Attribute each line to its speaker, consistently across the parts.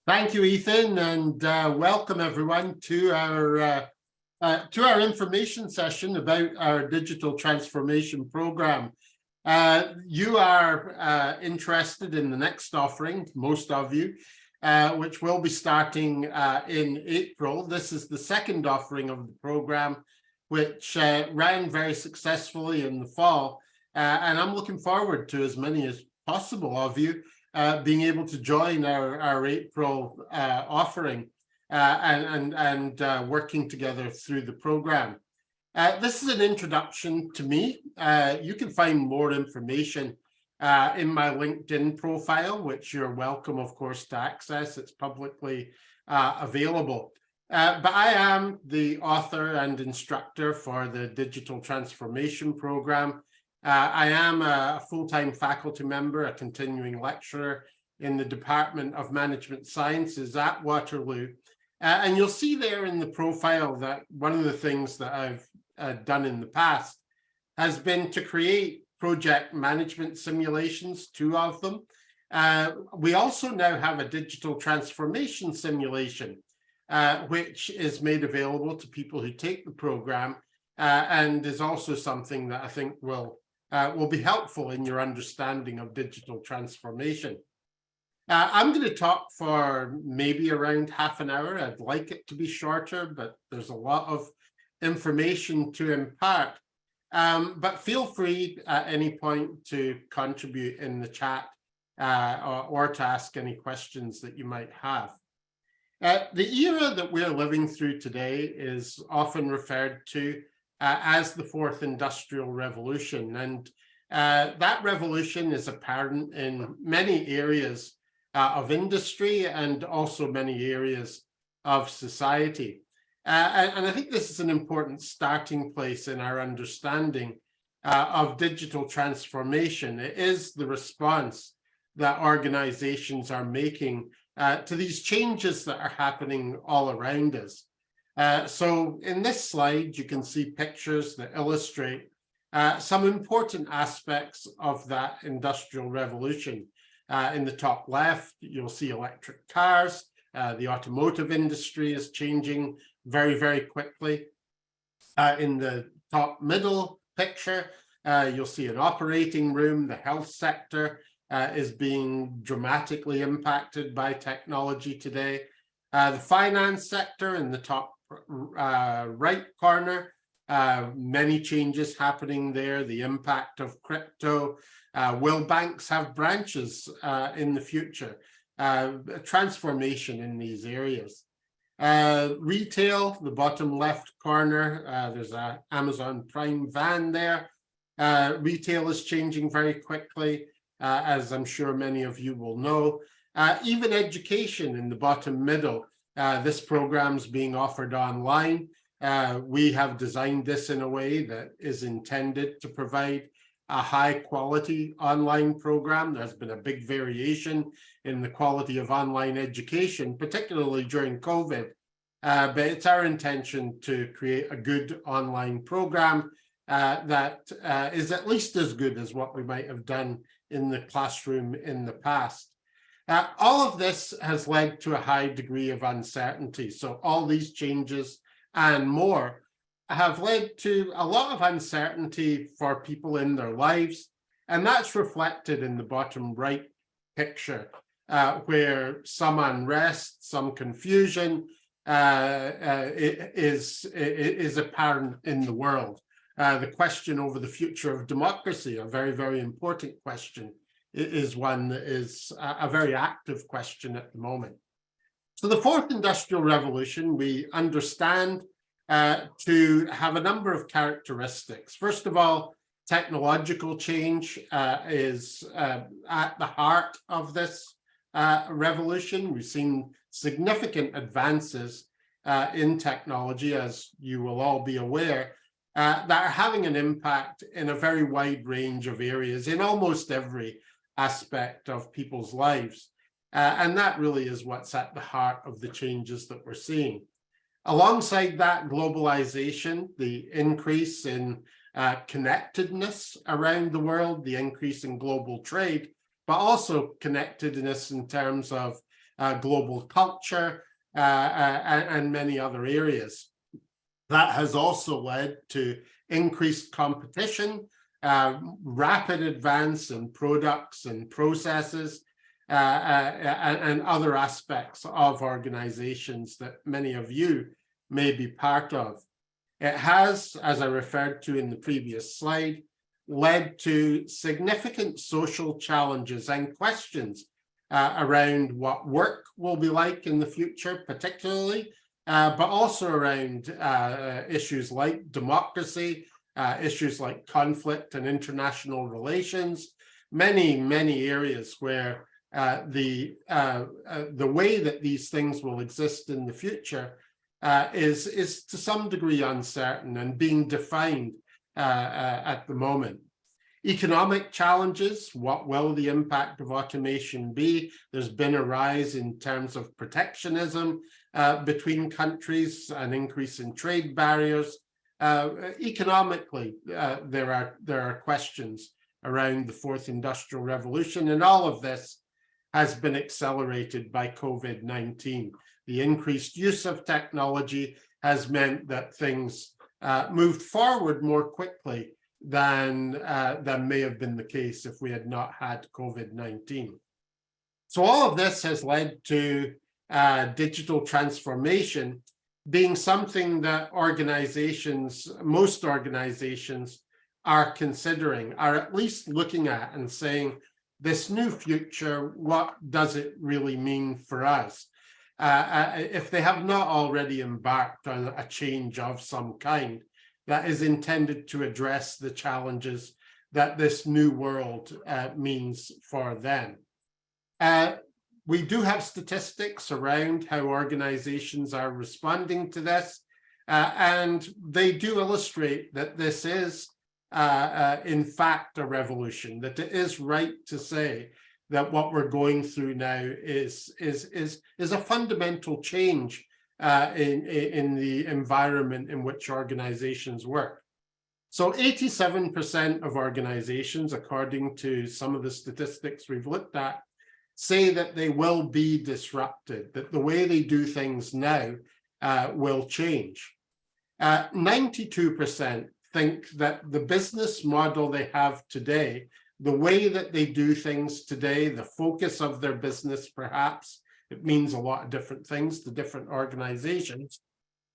Speaker 1: Thank you, Ethan, and welcome everyone to our information session about our digital transformation program. You are interested in the next offering, most of you, which will be starting in April. This is the second offering of the program, which ran very successfully in the fall, and I'm looking forward to as many as possible of you being able to join our April offering and working together through the program. This is an introduction to me. You can find more information in my LinkedIn profile, which you're welcome, of course, to access. It's publicly available. But I am the author and instructor for the Digital Transformation Program. I am a full-time faculty member, a continuing lecturer in the Department of Management Sciences at Waterloo. And you'll see there in the profile that one of the things that I've done in the past has been to create project management simulations, 2 of them. We also now have a digital transformation simulation, which is made available to people who take the program and is also something that I think will be helpful in your understanding of digital transformation. I'm going to talk for maybe around half an hour. I'd like it to be shorter, but there's a lot of information to impart. But feel free at any point to contribute in the chat or to ask any questions that you might have. The era that we're living through today is often referred to as the fourth industrial revolution. And that revolution is apparent in many areas of industry and also many areas of society. And I think this is an important starting place in our understanding of digital transformation. It is the response that organizations are making to these changes that are happening all around us. So in this slide, you can see pictures that illustrate some important aspects of that industrial revolution. In the top left, you'll see electric cars. The automotive industry is changing very, very quickly. In the top middle picture, you'll see an operating room. The health sector is being dramatically impacted by technology today. The finance sector in the top right corner, many changes happening there, the impact of crypto. Will banks have branches in the future? Transformation in these areas. Retail, the bottom left corner, there's an Amazon Prime van there. Retail is changing very quickly, as I'm sure many of you will know. Even education in the bottom middle. This program's being offered online. We have designed this in a way that is intended to provide a high quality online program. There's been a big variation in the quality of online education, particularly during COVID. But it's our intention to create a good online program that is at least as good as what we might have done in the classroom in the past. All of this has led to a high degree of uncertainty. So all these changes and more have led to a lot of uncertainty for people in their lives. And that's reflected in the bottom right picture, where some unrest, some confusion is apparent in the world. The question over the future of democracy, a very, very important question, is one that is a very active question at the moment. So the fourth industrial revolution, we understand to have a number of characteristics. First of all, technological change is at the heart of this revolution. We've seen significant advances in technology, as you will all be aware, that are having an impact in a very wide range of areas in almost every aspect of people's lives. And that really is what's at the heart of the changes that we're seeing. Alongside that, globalization, the increase in connectedness around the world, the increase in global trade, but also connectedness in terms of global culture, and many other areas. That has also led to increased competition, rapid advance in products and processes, and other aspects of organizations that many of you may be part of. It has, as I referred to in the previous slide, led to significant social challenges and questions around what work will be like in the future, particularly, but also around issues like democracy, issues like conflict and international relations, many areas where the way that these things will exist in the future is to some degree uncertain and being defined at the moment. Economic challenges, what will the impact of automation be? There's been a rise in terms of protectionism between countries, an increase in trade barriers. Economically, there are questions around the fourth industrial revolution, and all of this has been accelerated by COVID-19. The increased use of technology has meant that things moved forward more quickly than may have been the case if we had not had COVID-19. So all of this has led to digital transformation being something that most organizations are considering, are at least looking at and saying, this new future, what does it really mean for us? If they have not already embarked on a change of some kind that is intended to address the challenges that this new world means for them. We do have statistics around how organizations are responding to this, and they do illustrate that this is in fact a revolution, that it is right to say that what we're going through now is a fundamental change in the environment in which organizations work. So 87% of organizations, according to some of the statistics we've looked at, say that they will be disrupted, that the way they do things now will change. 92% think that the business model they have today, the way that they do things today, the focus of their business perhaps, it means a lot of different things to different organizations,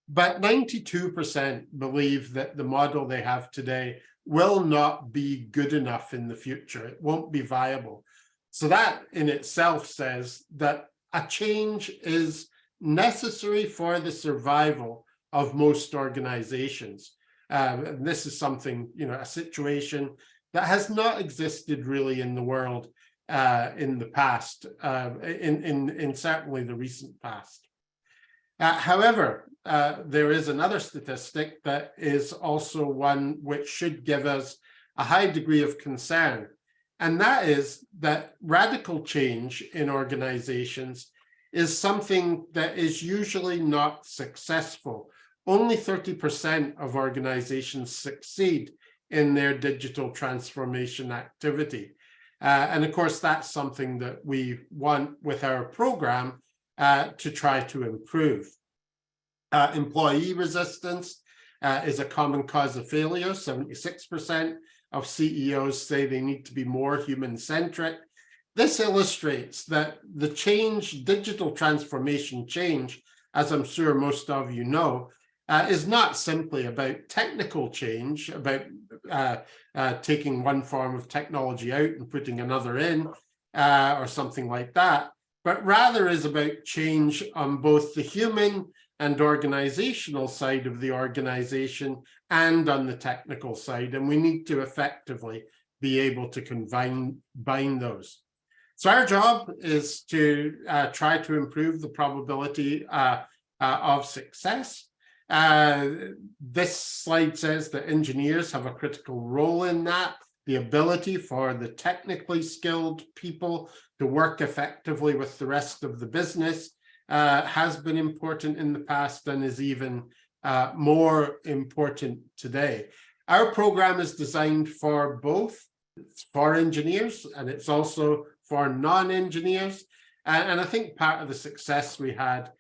Speaker 1: but 92% believe that the model they have today will not be good enough in the future. It won't be viable. So that in itself says that a change is necessary for the survival of most organizations. And this is something, a situation that has not existed really in the world in the past, in certainly the recent past. However, there is another statistic that is also one which should give us a high degree of concern, and that is that radical change in organizations is something that is usually not successful. Only 30% of organizations succeed in their digital transformation activity. And of course, that's something that we want with our program to try to improve. Employee resistance is a common cause of failure. 76% of CEOs say they need to be more human-centric. This illustrates that the digital transformation change, as I'm sure most of you know, is not simply about technical change, about taking one form of technology out and putting another in, or something like that, but rather is about change on both the human and organizational side of the organization and on the technical side, and we need to effectively be able to combine those. So our job is to try to improve the probability of success. This slide says that engineers have a critical role in that. The ability for the technically skilled people to work effectively with the rest of the business has been important in the past and is even more important today. Our program is designed for both. It's for engineers and it's also for non-engineers. And I think part of the success we had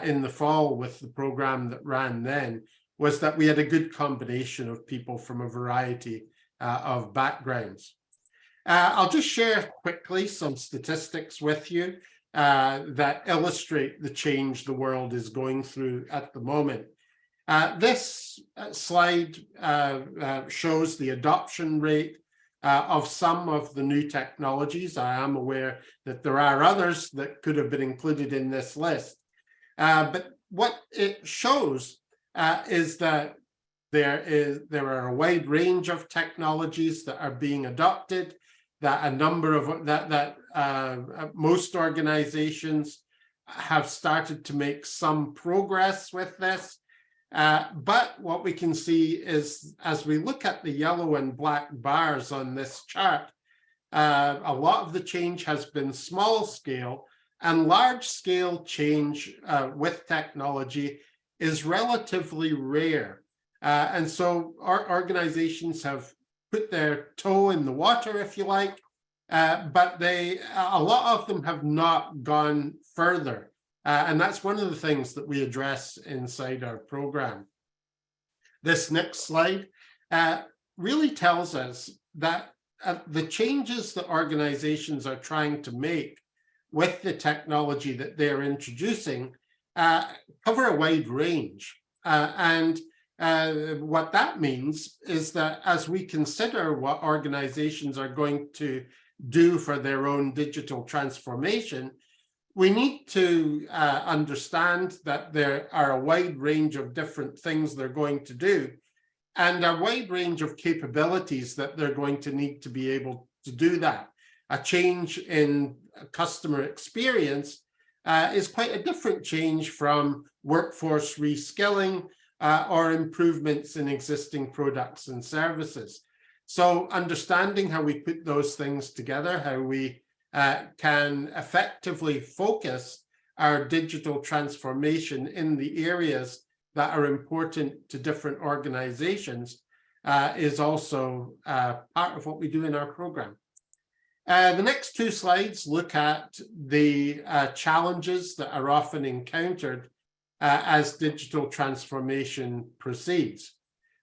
Speaker 1: in the fall with the program that ran then was that we had a good combination of people from a variety of backgrounds. I'll just share quickly some statistics with you that illustrate the change the world is going through at the moment. This slide shows the adoption rate of some of the new technologies. I am aware that there are others that could have been included in this list. But what it shows is that there are a wide range of technologies that are being adopted, that a number of most organizations have started to make some progress with this. But what we can see is, as we look at the yellow and black bars on this chart, a lot of the change has been small scale, and large scale change with technology is relatively rare. And so our organizations have put their toe in the water, if you like, but a lot of them have not gone further. And that's one of the things that we address inside our program. This next slide really tells us that the changes that organizations are trying to make with the technology that they're introducing cover a wide range. And what that means is that as we consider what organizations are going to do for their own digital transformation, we need to understand that there are a wide range of different things they're going to do, and a wide range of capabilities that they're going to need to be able to do that. A change in customer experience is quite a different change from workforce reskilling or improvements in existing products and services. So understanding how we put those things together, how we can effectively focus our digital transformation in the areas that are important to different organizations is also part of what we do in our program. The next two slides look at the challenges that are often encountered as digital transformation proceeds.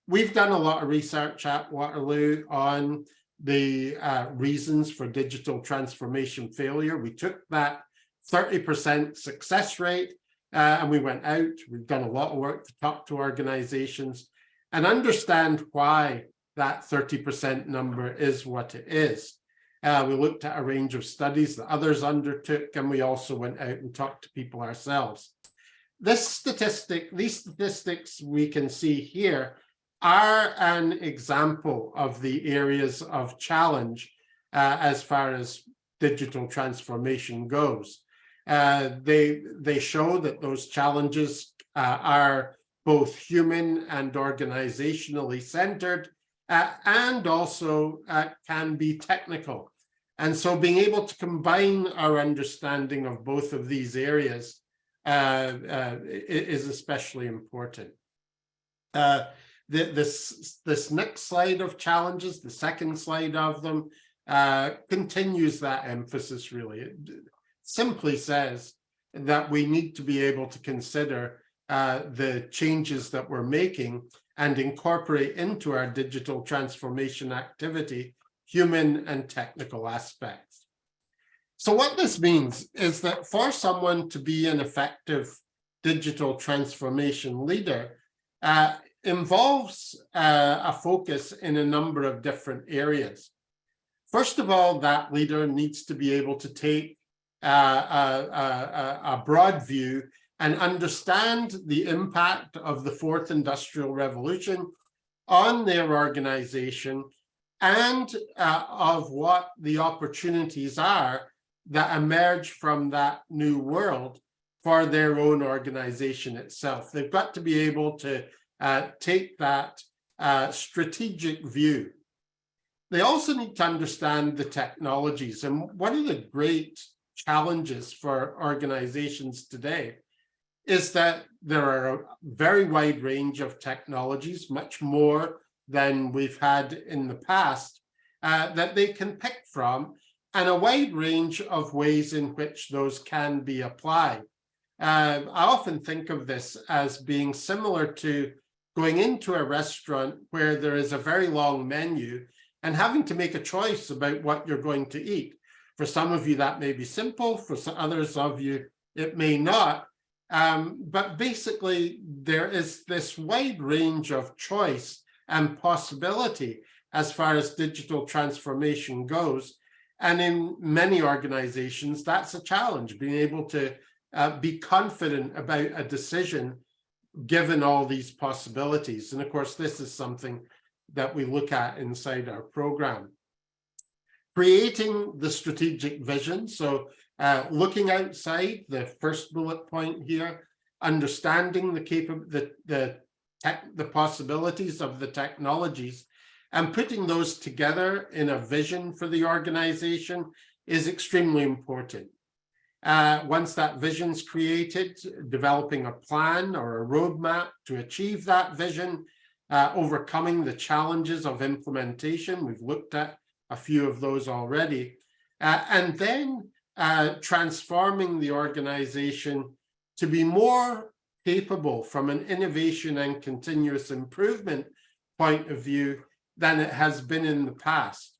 Speaker 1: We've done a lot of research at Waterloo on the reasons for digital transformation failure. We took that 30% success rate and we went out. We've done a lot of work to talk to organizations and understand why that 30% number is what it is. We looked at a range of studies that others undertook, and we also went out and talked to people ourselves. These statistics we can see here are an example of the areas of challenge as far as digital transformation goes. They show that those challenges are both human and organizationally centered, and also can be technical. And so being able to combine our understanding of both of these areas is especially important. This next slide of challenges, the second slide of them, continues that emphasis really. It simply says that we need to be able to consider the changes that we're making and incorporate into our digital transformation activity human and technical aspects. So what this means is that for someone to be an effective digital transformation leader involves a focus in a number of different areas. First of all, that leader needs to be able to take a broad view and understand the impact of the fourth industrial revolution on their organization and of what the opportunities are that emerge from that new world for their own organization itself. They've got to be able to take that strategic view. They also need to understand the technologies. And one of the great challenges for organizations today is that there are a very wide range of technologies, much more than we've had in the past, that they can pick from. and a wide range of ways in which those can be applied. I often think of this as being similar to going into a restaurant where there is a very long menu and having to make a choice about what you're going to eat. For some of you, that may be simple. For some others of you, it may not. But basically, there is this wide range of choice and possibility as far as digital transformation goes. And in many organizations, that's a challenge, being able to be confident about a decision given all these possibilities. And of course, this is something that we look at inside our program. Creating the strategic vision. So looking outside, the first bullet point here, understanding the possibilities of the technologies and putting those together in a vision for the organization is extremely important. Once that vision's created, developing a plan or a roadmap to achieve that vision, overcoming the challenges of implementation. We've looked at a few of those already. And then transforming the organization to be more capable from an innovation and continuous improvement point of view than it has been in the past.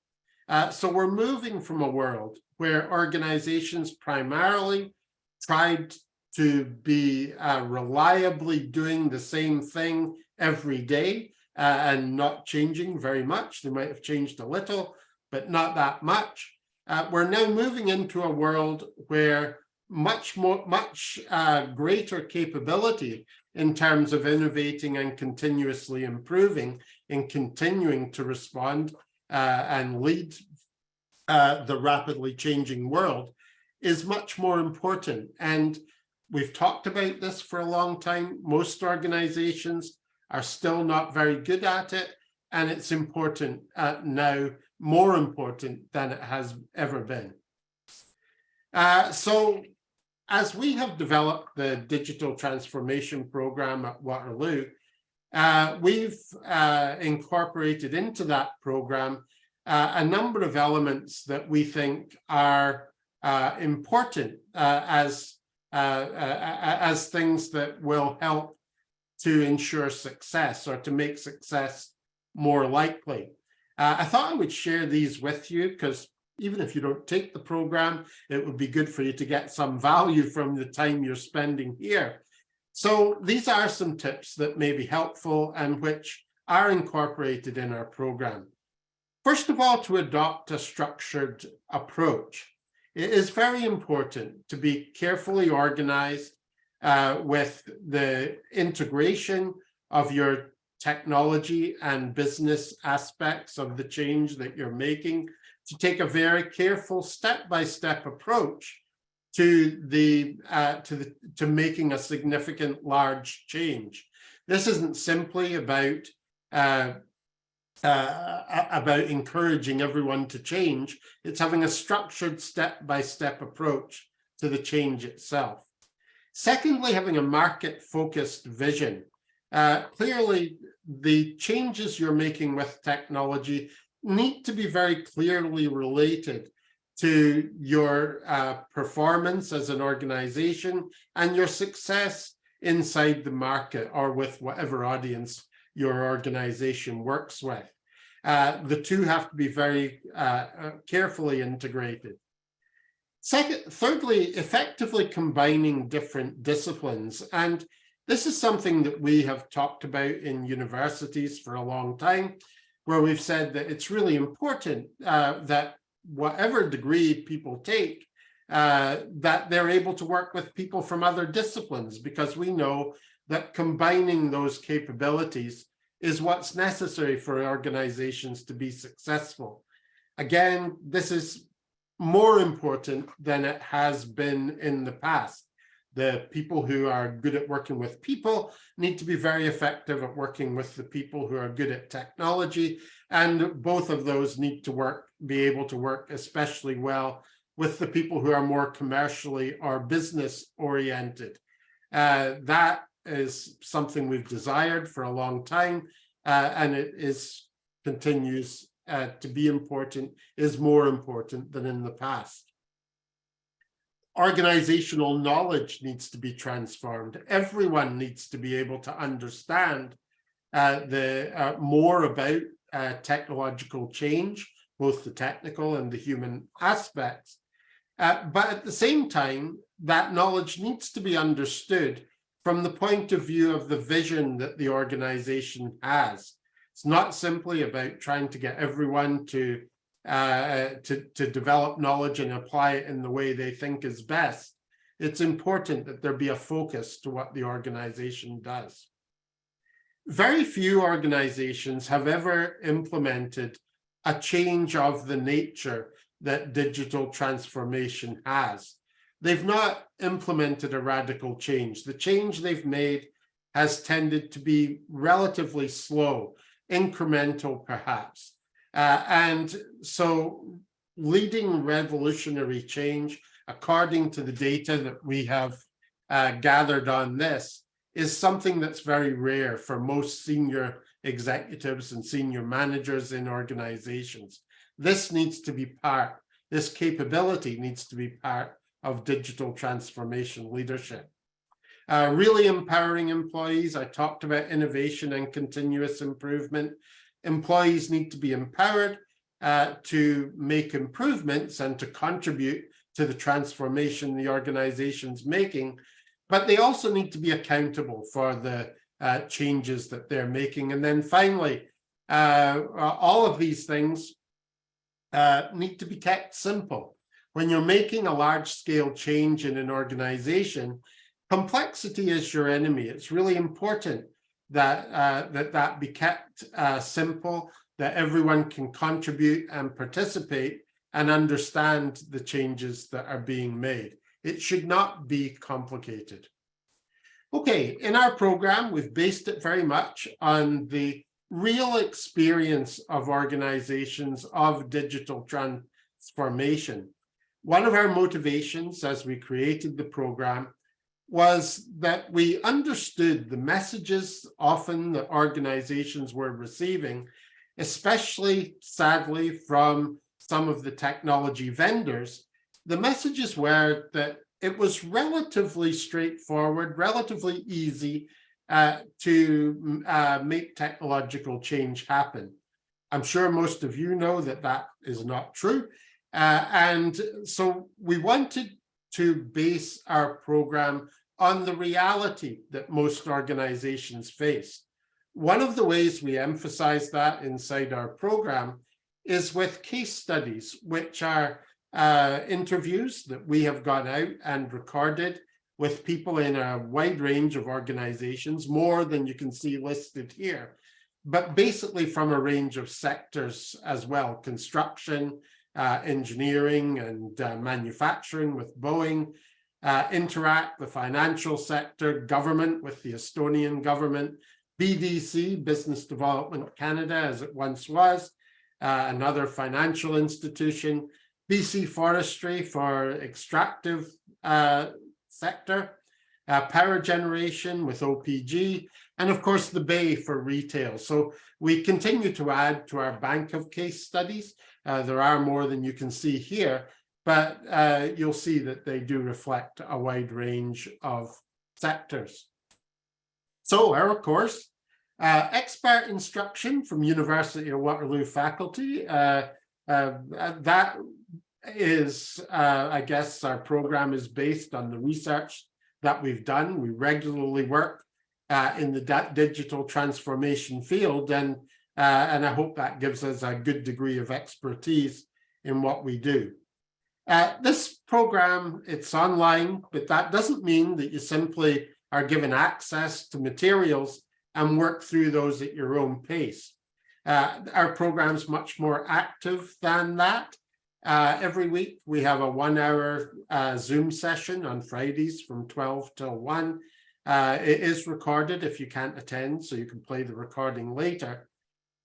Speaker 1: So we're moving from a world where organizations primarily tried to be reliably doing the same thing every day and not changing very much. They might have changed a little, but not that much. We're now moving into a world where much greater capability in terms of innovating and continuously improving and continuing to respond and lead the rapidly changing world is much more important. And we've talked about this for a long time. Most organizations are still not very good at it, and it's important now, more important than it has ever been. So as we have developed the digital transformation program at Waterloo, we've incorporated into that program a number of elements that we think are important as things that will help to ensure success or to make success more likely. I thought I would share these with you because even if you don't take the program, it would be good for you to get some value from the time you're spending here. So these are some tips that may be helpful and which are incorporated in our program. First of all, to adopt a structured approach. It is very important to be carefully organized with the integration of your technology and business aspects of the change that you're making, to take a very careful step-by-step approach to making a significant large change. This isn't simply about encouraging everyone to change. It's having a structured step-by-step approach to the change itself. Secondly, having a market-focused vision. Clearly, the changes you're making with technology need to be very clearly related to your performance as an organization and your success inside the market or with whatever audience your organization works with. The two have to be very carefully integrated. Thirdly, effectively combining different disciplines. And this is something that we have talked about in universities for a long time, where we've said that it's really important that whatever degree people take, that they're able to work with people from other disciplines, because we know that combining those capabilities is what's necessary for organizations to be successful. Again, this is more important than it has been in the past. The people who are good at working with people need to be very effective at working with the people who are good at technology, and both of those need to be able to work especially well with the people who are more commercially or business oriented. That is something we've desired for a long time, and it continues to be important is more important than in the past. Organizational knowledge needs to be transformed. Everyone needs to be able to understand more about technological change, both the technical and the human aspects. But at the same time, that knowledge needs to be understood from the point of view of the vision that the organization has. It's not simply about trying to get everyone to develop knowledge and apply it in the way they think is best. It's important that there be a focus to what the organization does. Very few organizations have ever implemented a change of the nature that digital transformation has. They've not implemented a radical change. The change they've made has tended to be relatively slow, incremental perhaps. And so leading revolutionary change, according to the data that we have gathered on this, is something that's very rare for most senior executives and senior managers in organizations. This needs to be part, this capability needs to be part of digital transformation leadership. Really empowering employees. I talked about innovation and continuous improvement. Employees need to be empowered to make improvements and to contribute to the transformation the organization's making, but they also need to be accountable for the changes that they're making. And then finally, all of these things need to be kept simple. When you're making a large-scale change in an organization, complexity is your enemy. It's really important that that be kept simple, that everyone can contribute and participate and understand the changes that are being made. It should not be complicated. Okay, in our program, we've based it very much on the real experience of organizations of digital transformation. One of our motivations as we created the program was that we understood the messages often that organizations were receiving, especially sadly from some of the technology vendors. The messages were that it was relatively straightforward, relatively easy to make technological change happen. I'm sure most of you know that that is not true. And so we wanted to base our program on the reality that most organizations face. One of the ways we emphasize that inside our program is with case studies, which are interviews that we have gone out and recorded with people in a wide range of organizations, more than you can see listed here, but basically from a range of sectors as well: construction, engineering, and manufacturing with Boeing, Interact, the financial sector, government with the Estonian government, BDC, Business Development Canada, as it once was, another financial institution, BC Forestry for extractive sector, power generation with OPG, and of course the Bay for retail. So we continue to add to our bank of case studies. There are more than you can see here, but you'll see that they do reflect a wide range of sectors. So our course, expert instruction from University of Waterloo faculty, that is, I guess our program is based on the research that we've done. We regularly work in the digital transformation field, and I hope that gives us a good degree of expertise in what we do. This program, it's online, but that doesn't mean that you simply are given access to materials and work through those at your own pace. Our program's much more active than that. Every week we have a 1-hour Zoom session on Fridays from 12 till 1. It is recorded if you can't attend, so you can play the recording later.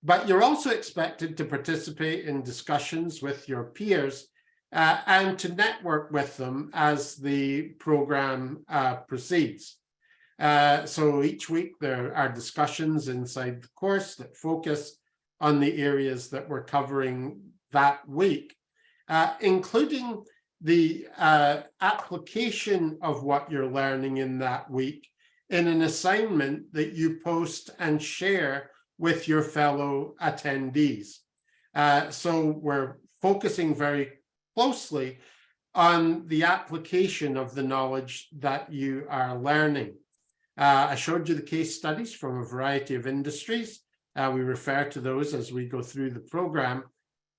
Speaker 1: But you're also expected to participate in discussions with your peers and to network with them as the program proceeds. So each week there are discussions inside the course that focus on the areas that we're covering that week, including the application of what you're learning in that week in an assignment that you post and share with your fellow attendees. So we're focusing very closely on the application of the knowledge that you are learning. I showed you the case studies from a variety of industries. We refer to those as we go through the program.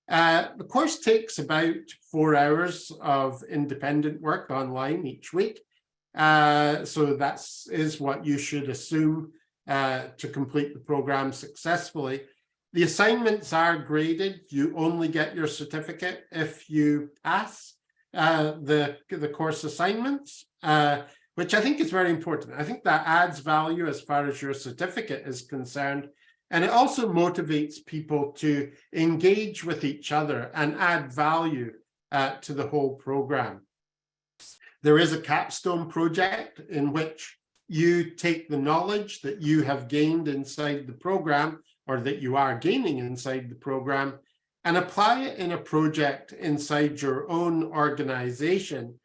Speaker 1: The course takes about 4 hours of independent work online each week. So that is what you should assume to complete the program successfully. The assignments are graded. You only get your certificate if you pass the course assignments, which I think is very important. I think that adds value as far as your certificate is concerned. And it also motivates people to engage with each other and add value to the whole program. There is a capstone project in which you take the knowledge that you have gained inside the program, or that you are gaining inside the program, and apply it in a project inside your own organization,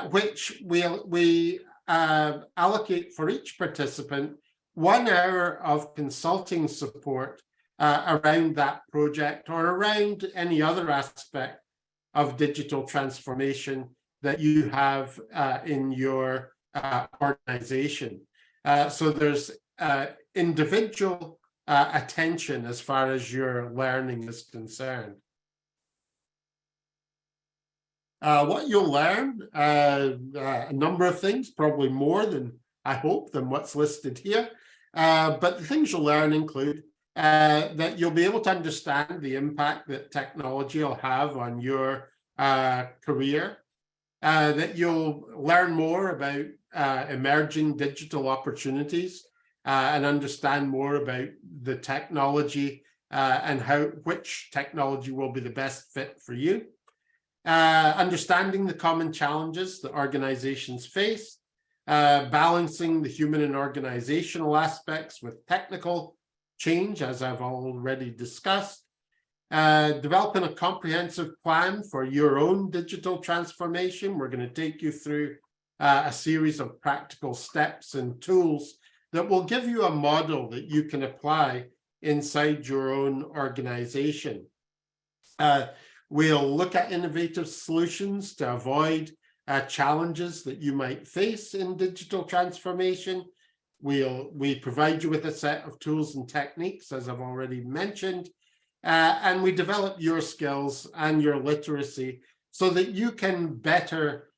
Speaker 1: which we allocate for each participant 1 hour of consulting support around that project or around any other aspect of digital transformation that you have in your organization. So there's individual attention as far as your learning is concerned. What you'll learn, a number of things, probably more than I hope than what's listed here. But the things you'll learn include that you'll be able to understand the impact that technology will have on your career, that you'll learn more about emerging digital opportunities and understand more about the technology and which technology will be the best fit for you. Understanding the common challenges that organizations face, balancing the human and organizational aspects with technical change, as I've already discussed, developing a comprehensive plan for your own digital transformation. We're going to take you through a series of practical steps and tools that will give you a model that you can apply inside your own organization. We'll look at innovative solutions to avoid challenges that you might face in digital transformation. We provide you with a set of tools and techniques, as I've already mentioned, and we develop your skills and your literacy so that you can better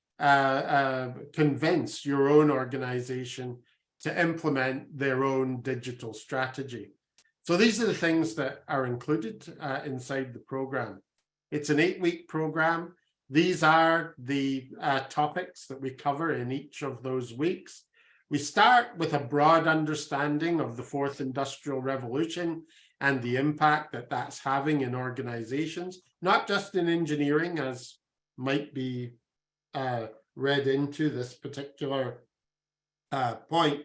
Speaker 1: convince your own organization to implement their own digital strategy. So these are the things that are included inside the program. It's an 8-week program. These are the topics that we cover in each of those weeks. We start with a broad understanding of the Fourth Industrial Revolution and the impact that that's having in organizations, not just in engineering, as might be read into this particular point.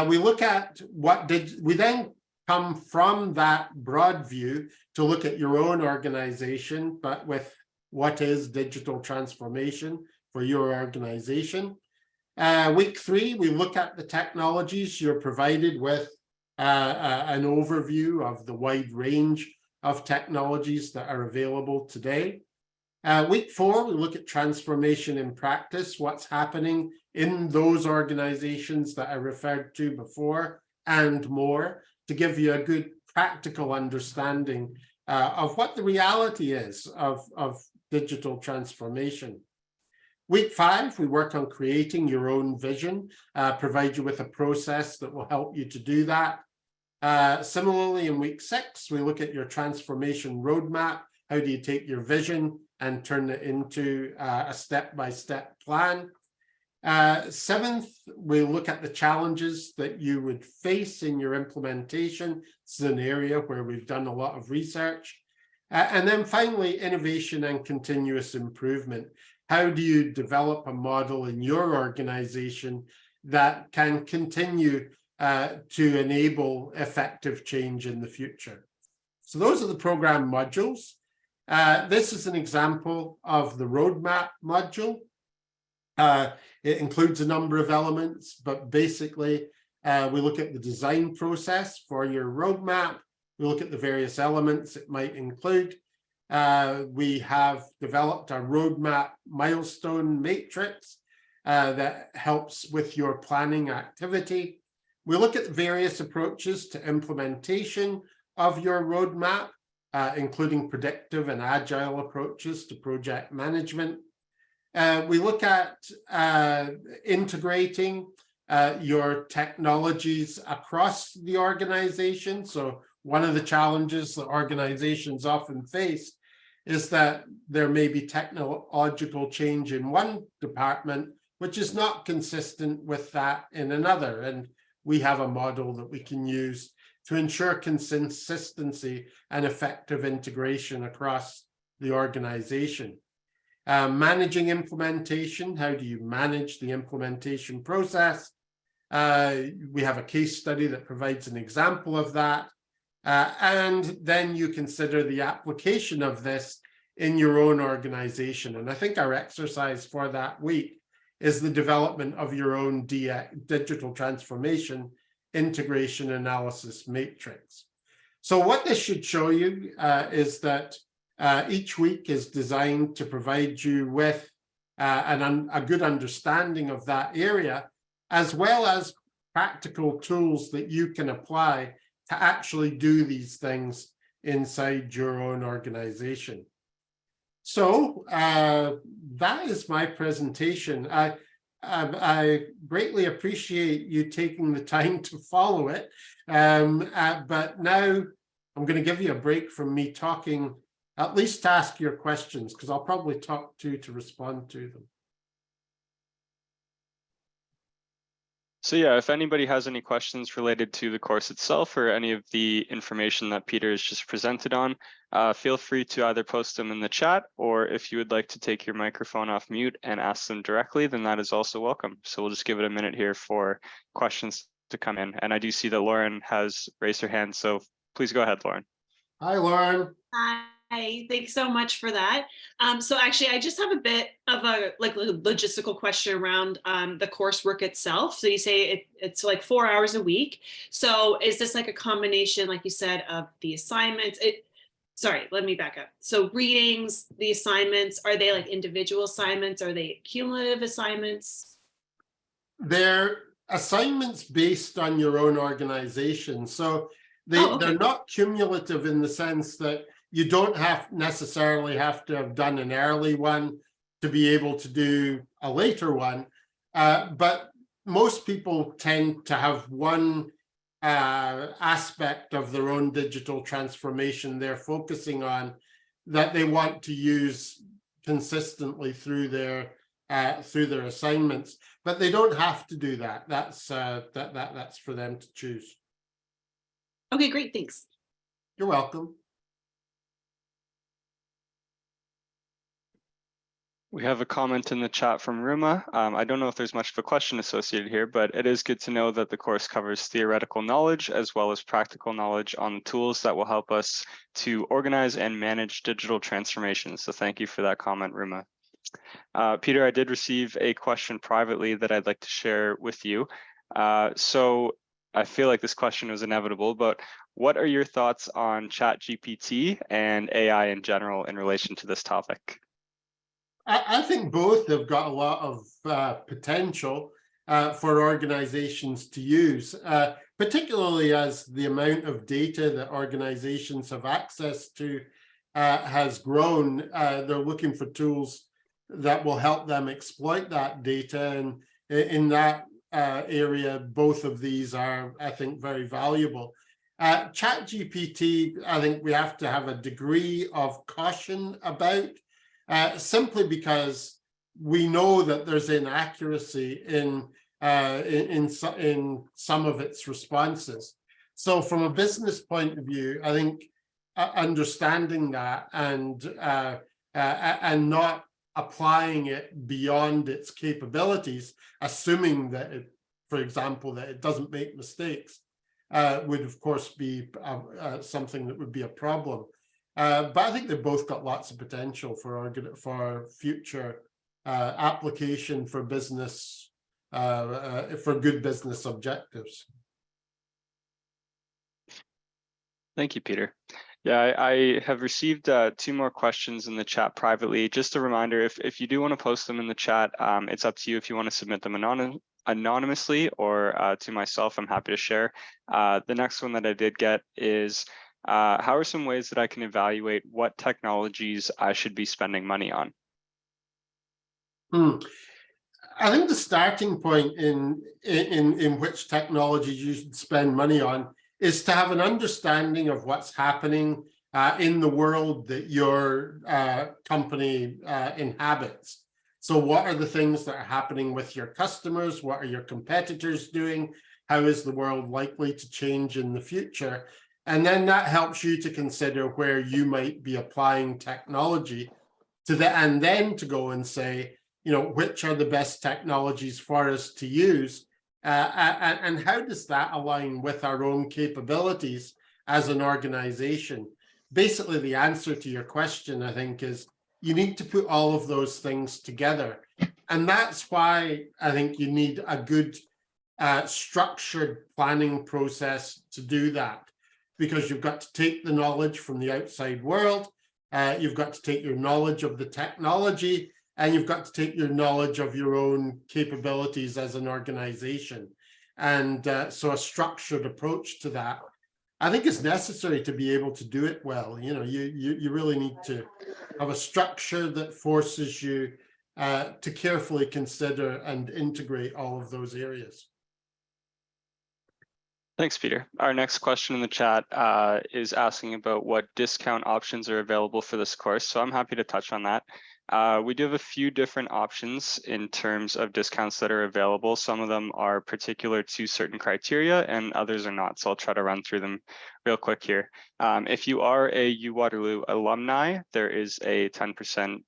Speaker 1: We look at we then come from that broad view to look at your own organization, but with what is digital transformation for your organization. Week 3, we look at the technologies. You're provided with an overview of the wide range of technologies that are available today. Week 4, we look at transformation in practice, what's happening in those organizations that I referred to before and more, to give you a good practical understanding of what the reality is of digital transformation. Week 5, we work on creating your own vision, provide you with a process that will help you to do that. Similarly, in week 6, we look at your transformation roadmap. How do you take your vision and turn it into a step-by-step plan? 7th, we look at the challenges that you would face in your implementation. This is an area where we've done a lot of research. And then finally, innovation and continuous improvement. How do you develop a model in your organization that can continue to enable effective change in the future? So those are the program modules. This is an example of the roadmap module. It includes a number of elements, but basically we look at the design process for your roadmap. We look at the various elements it might include. We have developed a roadmap milestone matrix that helps with your planning activity. We look at various approaches to implementation of your roadmap, including predictive and agile approaches to project management. We look at integrating your technologies across the organization. So one of the challenges that organizations often face is that there may be technological change in one department, which is not consistent with that in another. And we have a model that we can use to ensure consistency and effective integration across the organization. Managing implementation, how do you manage the implementation process? We have a case study that provides an example of that. And then you consider the application of this in your own organization. And I think our exercise for that week is the development of your own digital transformation integration analysis matrix. So what this should show you is that each week is designed to provide you with a good understanding of that area, as well as practical tools that you can apply to actually do these things inside your own organization. So that is my presentation. I greatly appreciate you taking the time to follow it. But now I'm going to give you a break from me talking, at least to ask your questions, because I'll probably talk to respond to them.
Speaker 2: So yeah, if anybody has any questions related to the course itself or any of the information that Peter has just presented on, feel free to either post them in the chat, or if you would like to take your microphone off mute and ask them directly, then that is also welcome. So we'll just give it a minute here for questions to come in. And I do see that Lauren has raised her hand, so please go ahead, Lauren.
Speaker 1: Hi, Lauren.
Speaker 3: Hi, thanks so much for that. So actually, I just have a bit of a logistical question around the coursework itself. So you say it's like 4 hours a week. So is this like a combination, like you said, of the assignments? Sorry, let me back up. So readings, the assignments, are they like individual assignments? Are they cumulative assignments?
Speaker 1: They're assignments based on your own organization. So they're not cumulative in the sense that you don't necessarily have to have done an early one to be able to do a later one. But most people tend to have one aspect of their own digital transformation they're focusing on that they want to use consistently through their assignments. But they don't have to do that. That's for them to choose.
Speaker 3: Okay, great, thanks.
Speaker 1: You're welcome.
Speaker 2: We have a comment in the chat from Ruma. I don't know if there's much of a question associated here, but it is good to know that the course covers theoretical knowledge as well as practical knowledge on the tools that will help us to organize and manage digital transformation. So thank you for that comment, Ruma. Peter, I did receive a question privately that I'd like to share with you. So I feel like this question was inevitable, but what are your thoughts on ChatGPT and AI in general in relation to this topic?
Speaker 1: I think both have got a lot of potential for organizations to use, particularly as the amount of data that organizations have access to has grown. They're looking for tools that will help them exploit that data. And in that area, both of these are, I think, very valuable. ChatGPT, I think we have to have a degree of caution about, simply because we know that there's inaccuracy in some of its responses. So from a business point of view, I think understanding that and not applying it beyond its capabilities, assuming that it, for example, that it doesn't make mistakes, would of course be something that would be a problem. But I think they've both got lots of potential for future application for business, for good business objectives.
Speaker 2: Thank you, Peter. Yeah, I have received 2 more questions in the chat privately. Just a reminder, if you do want to post them in the chat, it's up to you if you want to submit them anonymously or to myself. I'm happy to share. The next one that I did get is, how are some ways that I can evaluate what technologies I should be spending money on?
Speaker 1: I think the starting point in which technologies you should spend money on is to have an understanding of what's happening in the world that your company inhabits. So what are the things that are happening with your customers? What are your competitors doing? How is the world likely to change in the future? And then that helps you to consider where you might be applying technology to that, and then to go and say, you know, which are the best technologies for us to use, and how does that align with our own capabilities as an organization? Basically, the answer to your question, I think, is you need to put all of those things together. And that's why I think you need a good structured planning process to do that, because you've got to take the knowledge from the outside world, you've got to take your knowledge of the technology, and you've got to take your knowledge of your own capabilities as an organization. And so a structured approach to that, I think, is necessary to be able to do it well. You know, you really need to have a structure that forces you to carefully consider and integrate all of those areas.
Speaker 2: Thanks, Peter. Our next question in the chat is asking about what discount options are available for this course. So I'm happy to touch on that. We do have a few different options in terms of discounts that are available. Some of them are particular to certain criteria and others are not. So I'll try to run through them real quick here. If you are a UWaterloo alumni, there is a 10%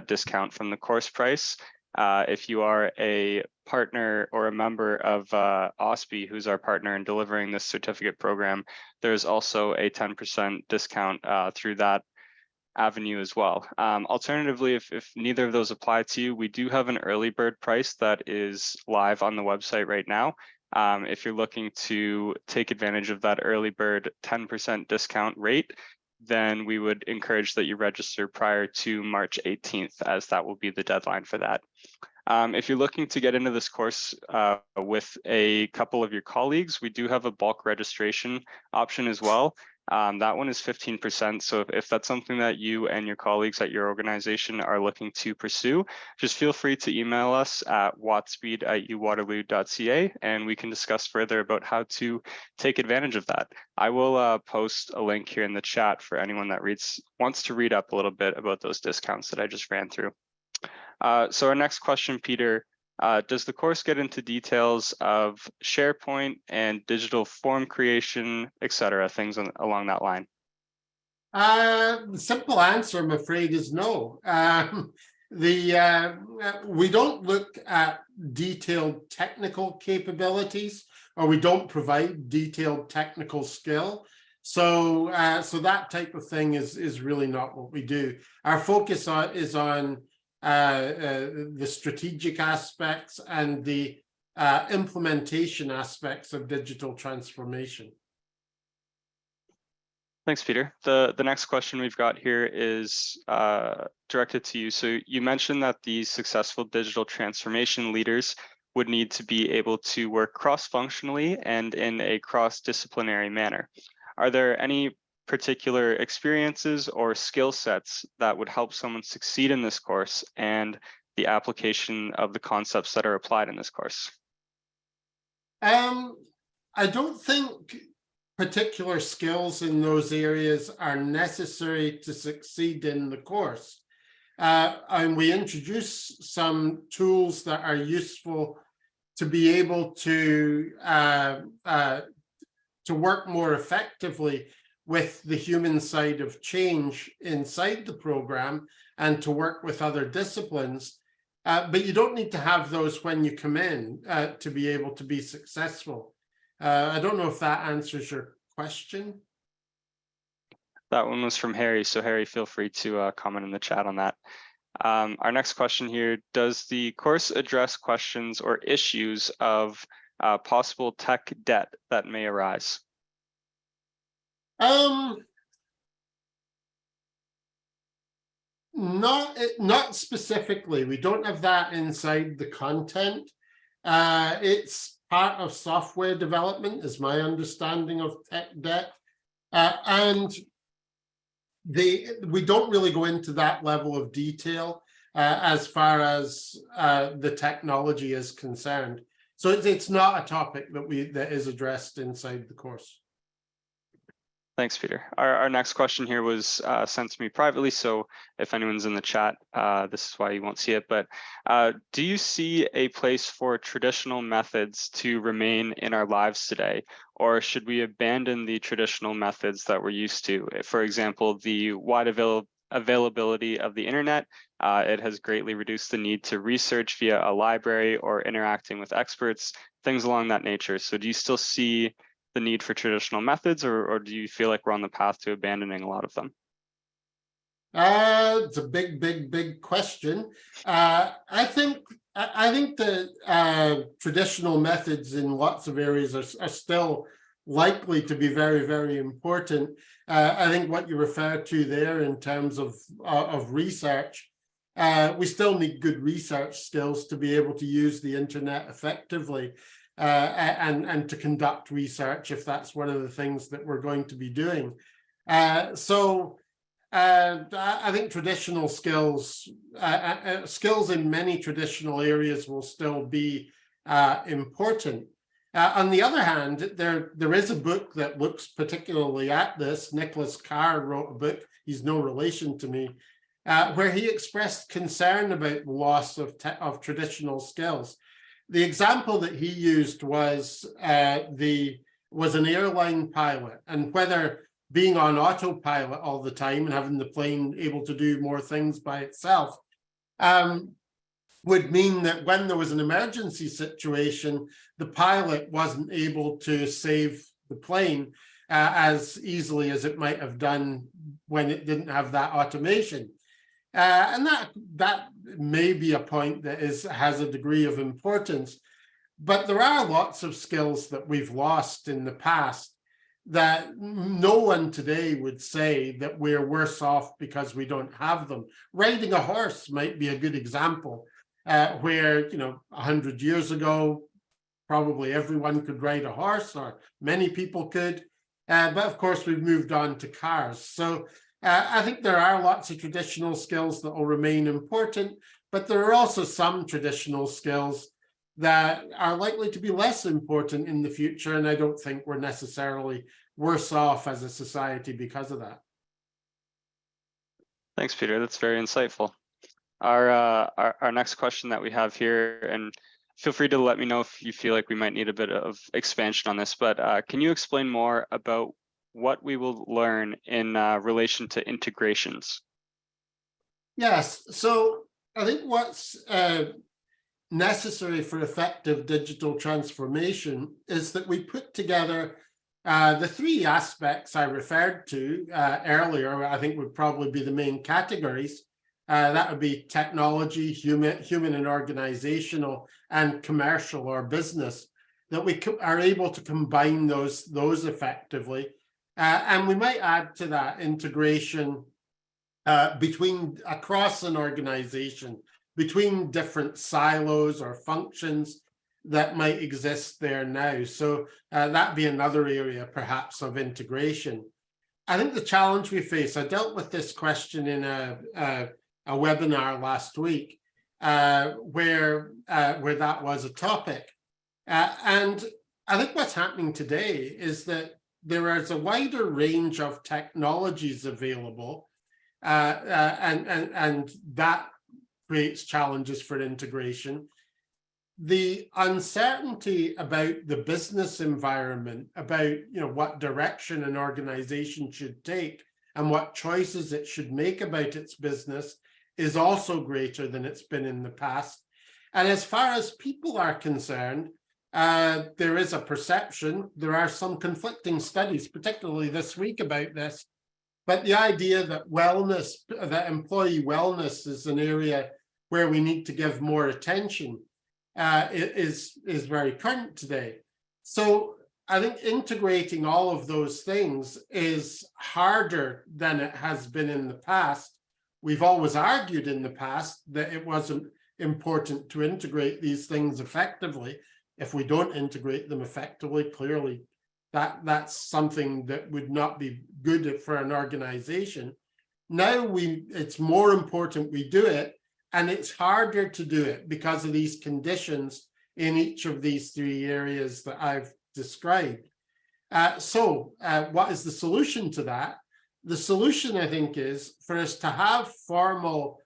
Speaker 2: discount from the course price. If you are a partner or a member of OSPE, who's our partner in delivering this certificate program, there's also a 10% discount through that avenue as well. Alternatively, if neither of those apply to you, we do have an early bird price that is live on the website right now. If you're looking to take advantage of that early bird 10% discount rate, then we would encourage that you register prior to March 18th, as that will be the deadline for that. If you're looking to get into this course with a couple of your colleagues, we do have a bulk registration option as well. That one is 15%. So if that's something that you and your colleagues at your organization are looking to pursue, just feel free to email us at watspeed@uwaterloo.ca and we can discuss further about how to take advantage of that. I will post a link here in the chat for anyone that wants to read up a little bit about those discounts that I just ran through. So our next question, Peter, does the course get into details of SharePoint and digital form creation, etc., things along that line?
Speaker 1: The simple answer, I'm afraid, is no. We don't look at detailed technical capabilities, or we don't provide detailed technical skill. So that type of thing is really not what we do. Our focus is on the strategic aspects and the implementation aspects of digital transformation.
Speaker 2: Thanks, Peter. The next question we've got here is directed to you. So you mentioned that these successful digital transformation leaders would need to be able to work cross-functionally and in a cross-disciplinary manner. Are there any particular experiences or skill sets that would help someone succeed in this course and the application of the concepts that are applied in this course?
Speaker 1: I don't think particular skills in those areas are necessary to succeed in the course. And we introduce some tools that are useful to be able to work more effectively with the human side of change inside the program and to work with other disciplines. But you don't need to have those when you come in to be able to be successful. I don't know if that answers your question.
Speaker 2: That one was from Harry. So Harry, feel free to comment in the chat on that. Our next question here, does the course address questions or issues of possible tech debt that may arise?
Speaker 1: Not specifically. We don't have that inside the content. It's part of software development, is my understanding of tech debt. And we don't really go into that level of detail as far as the technology is concerned. So it's not a topic that is addressed inside the course.
Speaker 2: Thanks, Peter. Our next question here was sent to me privately, so if anyone's in the chat, this is why you won't see it. But do you see a place for traditional methods to remain in our lives today, or should we abandon the traditional methods that we're used to? For example, the wide availability of the internet, it has greatly reduced the need to research via a library or interacting with experts, things along that nature. So do you still see the need for traditional methods, or do you feel like we're on the path to abandoning a lot of them?
Speaker 1: It's a big question. I think the traditional methods in lots of areas are still likely to be very important. I think what you refer to there in terms of research, we still need good research skills to be able to use the internet effectively. And to conduct research, if that's one of the things that we're going to be doing. So I think traditional skills, skills in many traditional areas will still be important. On the other hand, there is a book that looks particularly at this. Peter Carr wrote a book, he's no relation to me, where he expressed concern about the loss of traditional skills. The example that he used was an airline pilot, and whether being on autopilot all the time and having the plane able to do more things by itself would mean that when there was an emergency situation, the pilot wasn't able to save the plane as easily as it might have done when it didn't have that automation. And that may be a point that has a degree of importance, but there are lots of skills that we've lost in the past that no one today would say that we're worse off because we don't have them. Riding a horse might be a good example, where 100 years ago, probably everyone could ride a horse, or many people could, but of course we've moved on to cars. So I think there are lots of traditional skills that will remain important, but there are also some traditional skills that are likely to be less important in the future, and I don't think we're necessarily worse off as a society because of that.
Speaker 2: Thanks, Peter. That's very insightful. Our next question that we have here, and feel free to let me know if you feel like we might need a bit of expansion on this, but can you explain more about what we will learn in relation to integrations? Yes,
Speaker 1: so I think what's necessary for effective digital transformation is that we put together the three aspects I referred to earlier. I think would probably be the main categories. That would be technology, human and organizational, and commercial or business, that we are able to combine those effectively. And we might add to that integration across an organization, between different silos or functions that might exist there now. So that'd be another area perhaps of integration. I think the challenge we face, I dealt with this question in a webinar last week where that was a topic. And I think what's happening today is that there is a wider range of technologies available, and that creates challenges for integration. The uncertainty about the business environment, about what direction an organization should take and what choices it should make about its business, is also greater than it's been in the past. And as far as people are concerned, there is a perception, there are some conflicting studies, particularly this week about this, but the idea that wellness, that employee wellness is an area where we need to give more attention is very current today. So I think integrating all of those things is harder than it has been in the past. We've always argued in the past that it wasn't important to integrate these things effectively. If we don't integrate them effectively, clearly that's something that would not be good for an organization. Now it's more important we do it, and it's harder to do it because of these conditions in each of these three areas that I've described. So what is the solution to that? The solution, I think, is for us to have formal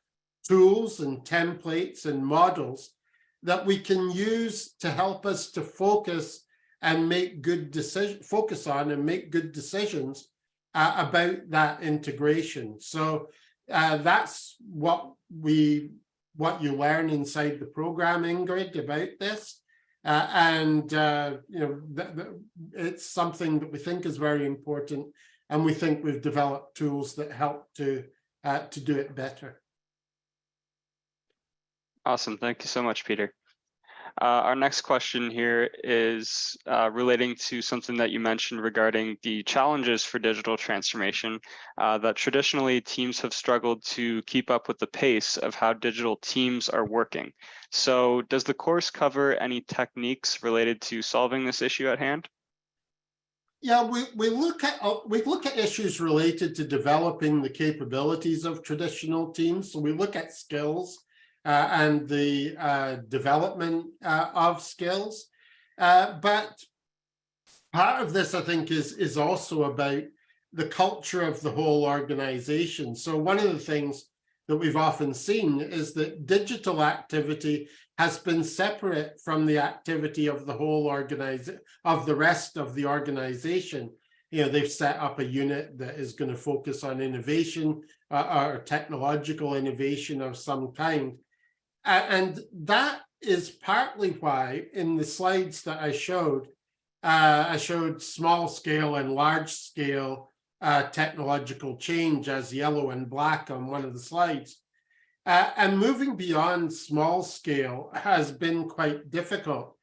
Speaker 1: tools and templates and models that we can use to help us to focus and make good decisions, focus on and make good decisions about that integration. So that's what you learn inside the program, Ingrid, about this. It's something that we think is very important, and we think we've developed tools that help to do it better.
Speaker 2: Awesome. Thank you so much, Peter. Our next question here is relating to something that you mentioned regarding the challenges for digital transformation, that traditionally teams have struggled to keep up with the pace of how digital teams are working. So does the course cover any techniques related to solving this issue at hand?
Speaker 1: Yeah, we look at issues related to developing the capabilities of traditional teams. So we look at skills and the development of skills. But part of this, I think, is also about the culture of the whole organization. So one of the things that we've often seen is that digital activity has been separate from the activity of the whole organization, of the rest of the organization. You know, they've set up a unit that is going to focus on innovation or technological innovation of some kind. And that is partly why in the slides that I showed small scale and large scale technological change as yellow and black on one of the slides. And moving beyond small scale has been quite difficult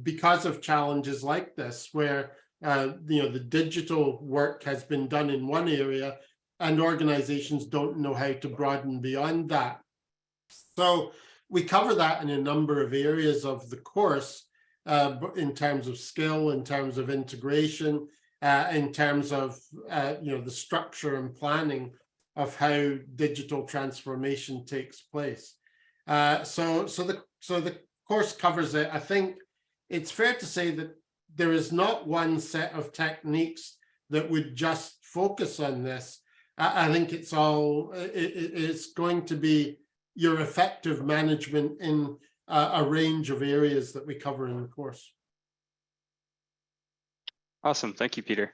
Speaker 1: because of challenges like this, where the digital work has been done in one area and organizations don't know how to broaden beyond that. So we cover that in a number of areas of the course, in terms of skill, in terms of integration, in terms of the structure and planning of how digital transformation takes place. So the course covers it. I think it's fair to say that there is not one set of techniques that would just focus on this. I think it's going to be your effective management in a range of areas that we cover in the course.
Speaker 2: Awesome. Thank you, Peter.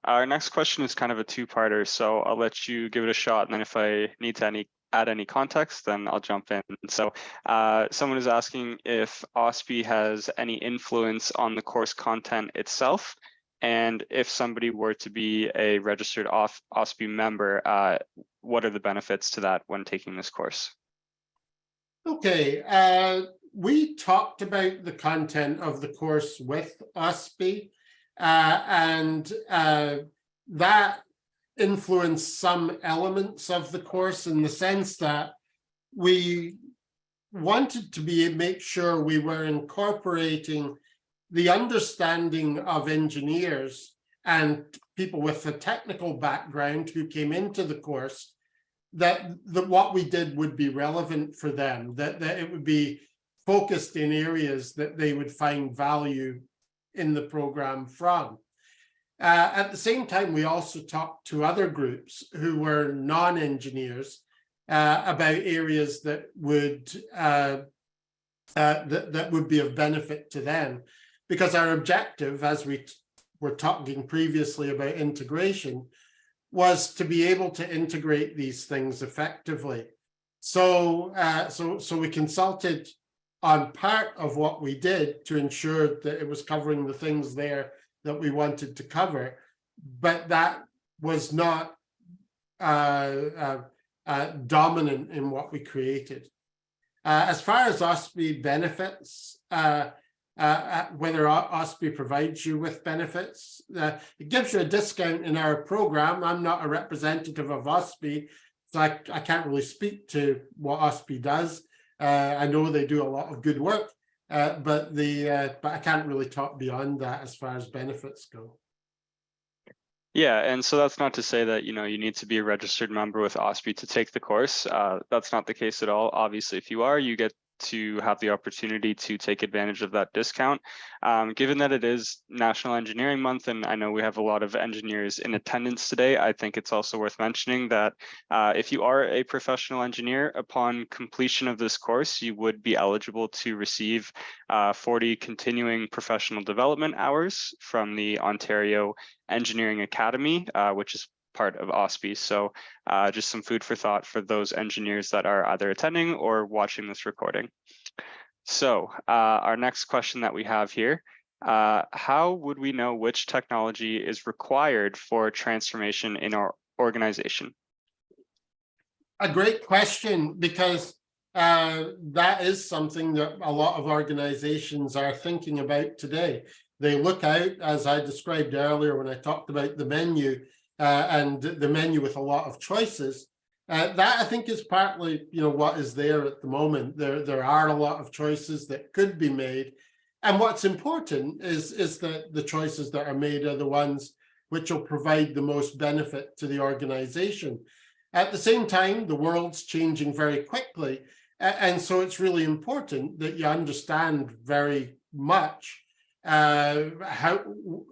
Speaker 2: Our next question is kind of a two-parter, so I'll let you give it a shot, and then if I need to add any context, then I'll jump in. So someone is asking if OSPE has any influence on the course content itself, and if somebody were to be a registered OSPE member, what are the benefits to that when taking this course?
Speaker 1: Okay, we talked about the content of the course with OSPE, and that influenced some elements of the course in the sense that we wanted to make sure we were incorporating the understanding of engineers and people with a technical background who came into the course, that what we did would be relevant for them, that it would be focused in areas that they would find value in the program from. At the same time, we also talked to other groups who were non-engineers about areas that would be of benefit to them, because our objective, as we were talking previously about integration, was to be able to integrate these things effectively. So we consulted on part of what we did to ensure that it was covering the things there that we wanted to cover, but that was not dominant in what we created. As far as OSPE benefits, whether OSPE provides you with benefits, it gives you a discount in our program. I'm not a representative of OSPE, so I can't really speak to what OSPE does. I know they do a lot of good work, but I can't really talk beyond that as far as benefits go.
Speaker 2: Yeah, and so that's not to say that, you need to be a registered member with OSPE to take the course. That's not the case at all. Obviously, if you are, you get to have the opportunity to take advantage of that discount. Given that it is National Engineering Month, and I know we have a lot of engineers in attendance today, I think it's also worth mentioning that if you are a professional engineer, upon completion of this course, you would be eligible to receive 40 continuing professional development hours from the Ontario Engineering Academy, which is part of OSPE. So just some food for thought for those engineers that are either attending or watching this recording. So our next question that we have here, how would we know which technology is required for transformation in our organization?
Speaker 1: A great question, because that is something that a lot of organizations are thinking about today. They look out, as I described earlier when I talked about the menu, and the menu with a lot of choices. That I think is partly, what is there at the moment. There are a lot of choices that could be made, and what's important is that the choices that are made are the ones which will provide the most benefit to the organization. At the same time, the world's changing very quickly, and so it's really important that you understand very much how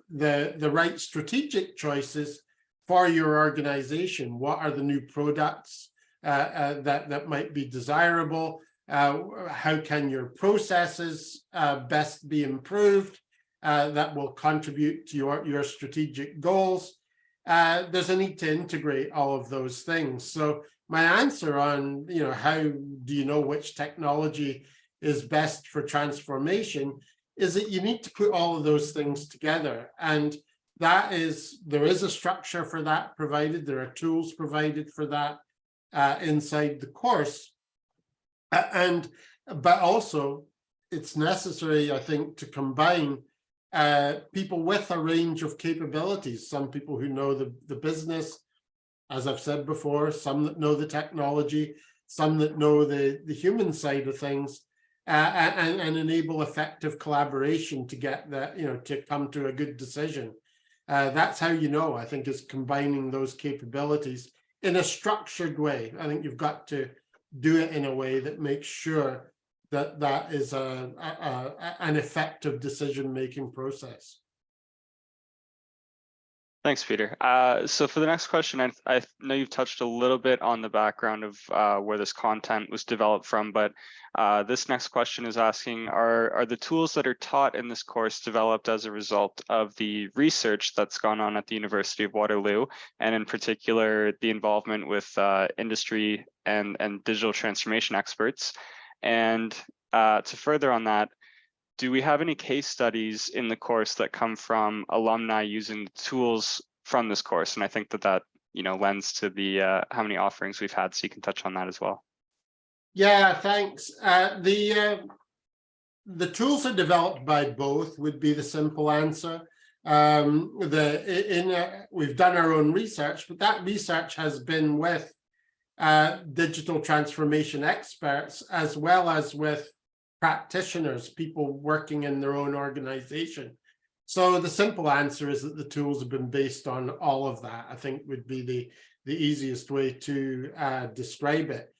Speaker 1: the right strategic choices for your organization. What are the new products that might be desirable? How can your processes best be improved that will contribute to your strategic goals? There's a need to integrate all of those things. So my answer on, how do you know which technology is best for transformation is that you need to put all of those things together. And there is a structure for that provided. There are tools provided for that inside the course. But also it's necessary, I think, to combine people with a range of capabilities. Some people who know the business, as I've said before, some that know the technology, some that know the human side of things, and enable effective collaboration to get that, to come to a good decision. That's how I think, is combining those capabilities in a structured way. I think you've got to do it in a way that makes sure that that is an effective decision-making process.
Speaker 2: Thanks, Peter. So for the next question, I know you've touched a little bit on the background of where this content was developed from, but this next question is asking, are the tools that are taught in this course developed as a result of the research that's gone on at the University of Waterloo, and in particular, the involvement with industry and digital transformation experts? And to further on that, do we have any case studies in the course that come from alumni using the tools from this course? And I think that lends to the how many offerings we've had, so you can touch on that as well.
Speaker 1: Yeah, thanks. The tools are developed by both would be the simple answer. We've done our own research, but that research has been with digital transformation experts, as well as with practitioners, people working in their own organization. So the simple answer is that the tools have been based on all of that, I think would be the easiest way to describe it.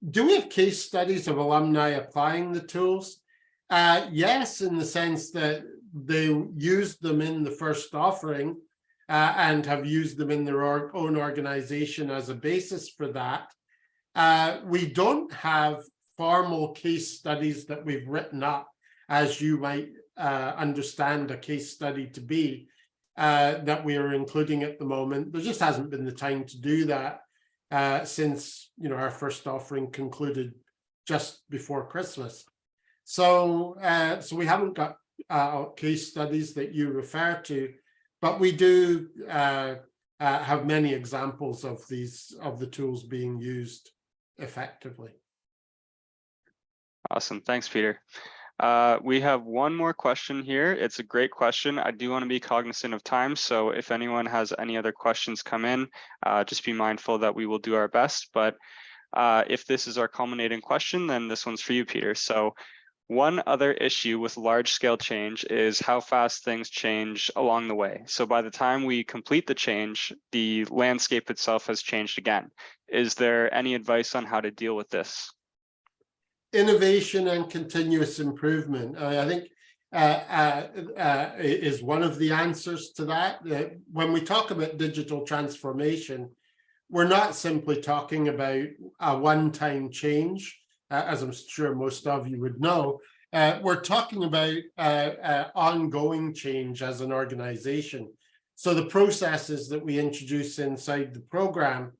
Speaker 1: Do we have case studies of alumni applying the tools? Yes, in the sense that they used them in the first offering and have used them in their own organization as a basis for that. We don't have formal case studies that we've written up, as you might understand a case study to be, that we are including at the moment. There just hasn't been the time to do that since our first offering concluded just before Christmas. So, so we haven't got case studies that you refer to, but we do have many examples of the tools being used effectively.
Speaker 2: Awesome. Thanks, Peter. We have one more question here. It's a great question. I do want to be cognizant of time. So if anyone has any other questions come in, just be mindful that we will do our best. But if this is our culminating question, then this one's for you, Peter. So one other issue with large scale change is how fast things change along the way. So by the time we complete the change, the landscape itself has changed again. Is there any advice on how to deal with this?
Speaker 1: Innovation and continuous improvement, I think, is one of the answers to that. When we talk about digital transformation, we're not simply talking about a one-time change, as I'm sure most of you would know. We're talking about ongoing change as an organization. So the processes that we introduce inside the program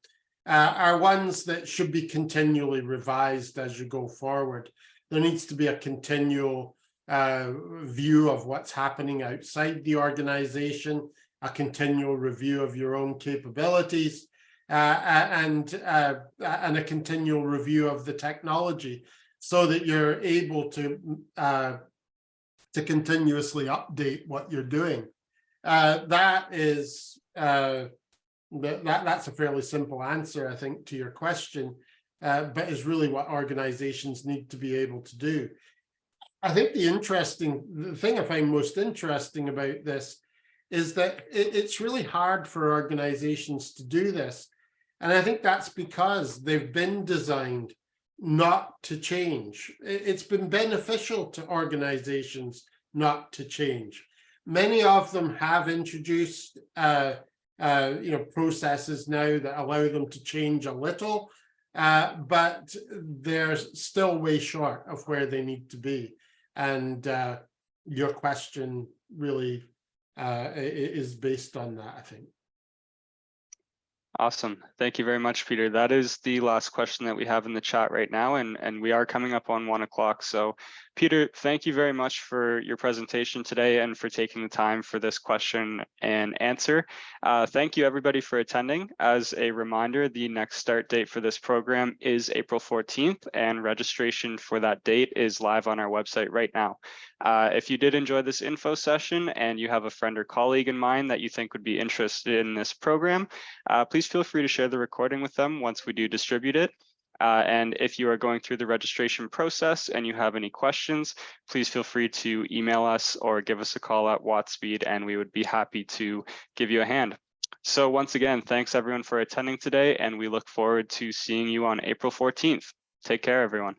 Speaker 1: are ones that should be continually revised as you go forward. There needs to be a continual view of what's happening outside the organization, a continual review of your own capabilities, and a continual review of the technology, so that you're able to continuously update what you're doing. That's a fairly simple answer, I think, to your question, but is really what organizations need to be able to do. I think the thing I find most interesting about this is that it's really hard for organizations to do this. And I think that's because they've been designed not to change. It's been beneficial to organizations not to change. Many of them have introduced processes now that allow them to change a little, but they're still way short of where they need to be. And your question really is based on that, I think.
Speaker 2: Awesome. Thank you very much, Peter. That is the last question that we have in the chat right now, and we are coming up on 1 o'clock. So Peter, thank you very much for your presentation today and for taking the time for this question and answer. Thank you everybody for attending. As a reminder, the next start date for this program is April 14th, and registration for that date is live on our website right now. If you did enjoy this info session and you have a friend or colleague in mind that you think would be interested in this program, please feel free to share the recording with them once we do distribute it. And if you are going through the registration process and you have any questions, please feel free to email us or give us a call at WattSpeed, and we would be happy to give you a hand. So once again, thanks everyone for attending today, and we look forward to seeing you on April 14th. Take care, everyone.